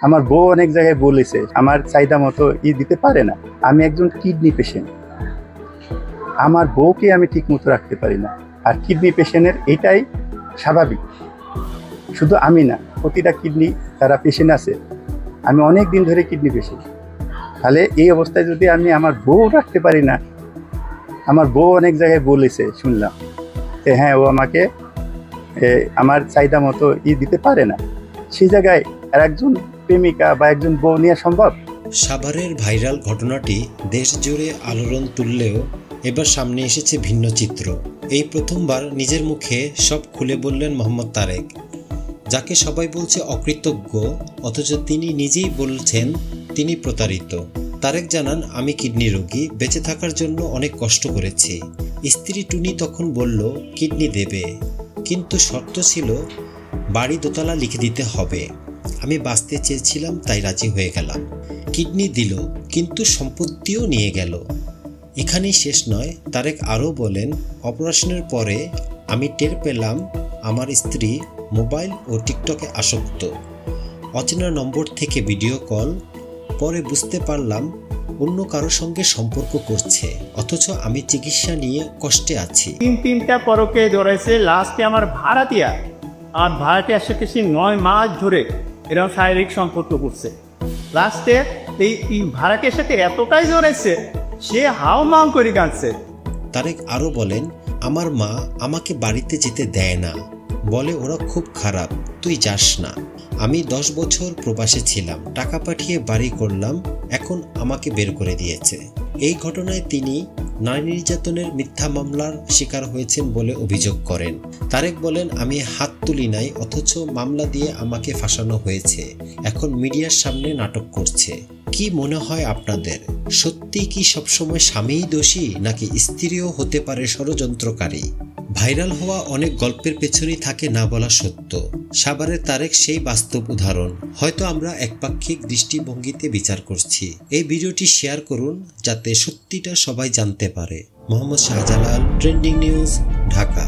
আমার বউ অনেক জায়গায় বলেছে আমার চাহিদা মতো দিতে পারে না। আমি একজন কিডনি পেশেন্ট, আমার বউকে আমি ঠিক মতো রাখতে পারি না। আর কিডনি পেশেন্টের এটাই স্বাভাবিক, শুধু আমি না, প্রতিটা কিডনি যারা পেশেন্ট আছে, আমি অনেক দিন ধরে কিডনি পেশেন্ট। তাহলে এই অবস্থায় যদি আমি আমার বউ রাখতে পারি না, আমার বউ অনেক জায়গায় বলেছে, শুনলাম যে হ্যাঁ ও আমাকে আমার চাহিদা মতো দিতে পারে না, সেই জায়গায় আর একজন প্রেমিকা বা একজন বউ নেওয়া সম্ভব? সাভারের ভাইরাল ঘটনাটি দেশ জুড়ে আলোড়ন তুললেও এবার সামনে এসেছে ভিন্ন চিত্র। এই প্রথমবার নিজের মুখে সব খুলে বললেন মোহাম্মদ তারেক, যাকে সবাই বলছে অকৃতজ্ঞ, অথচ তিনি নিজেই বলছেন তিনি প্রতারিত। তারেক জানান, আমি কিডনি রোগী, বেঁচে থাকার জন্য অনেক কষ্ট করেছি। স্ত্রী টুনি তখন বলল কিডনি দেবে, কিন্তু শর্ত ছিল বাড়ি দোতলা লিখে দিতে হবে। আমি বাঁচতে চেয়েছিলাম, তাই রাজি হয়ে গেলাম। কিডনি দিল, কিন্তু সম্পত্তিও নিয়ে গেল। এখানেই শেষ নয়, তারেক আরও বলেন, অপারেশনের পরে আমি টের পেলাম আমার স্ত্রী মোবাইল ও টিকটকে আসক্ত। অচেনা নম্বর থেকে ভিডিও কল, পরে বুঝতে পারলাম অন্য কারোর সঙ্গে সম্পর্ক করছে, অথচ আমি চিকিৎসা নিয়ে কষ্টে আছি। তিনটা পরকে ধরেছে, লাস্টে আমার ভাড়াটিয়া আর ভাড়াটিয়ার সাথে সে 9 মাস ধরে এরকম শারীরিক সম্পর্ক করছে। লাস্টে এই ভাড়াটিয়ার সাথে এতটাই ধরেছে সে হাও মাও করে কাঁদছে। তারেক আরও বলেন, আমার মা আমাকে বাড়িতে যেতে দেয় না, বলে ওরা খুব খারাপ, তুই যাস না। আমি 10 বছর প্রবাসে ছিলাম, টাকা পাঠিয়ে বাড়ি করলাম, এখন আমাকে বের করে দিয়েছে। এই ঘটনায় তিনি নারী নির্যাতনের মিথ্যা মামলার শিকার হয়েছেন বলে অভিযোগ করেন। তারেক বলেন, আমি হাত তুলি নাই, অথচ মামলা দিয়ে আমাকে ফাঁসানো হয়েছে, এখন মিডিয়ার সামনে নাটক করছে। কি মনে হয় আপনাদের, সত্যি কি সবসময় স্বামীই দোষী, নাকি স্ত্রীও হতে পারে ষড়যন্ত্রকারী? ভাইরাল হওয়া অনেক গল্পের পেছনেই থাকে না বলা সত্য। সাভারের তারেক সেই বাস্তব উদাহরণ। হয়তো আমরা একপাক্ষিক দৃষ্টিভঙ্গিতে বিচার করছি। এই ভিডিওটি শেয়ার করুন যাতে সত্যিটা সবাই জানতে পারে। Mohammad Shahjalal, trending news, Dhaka.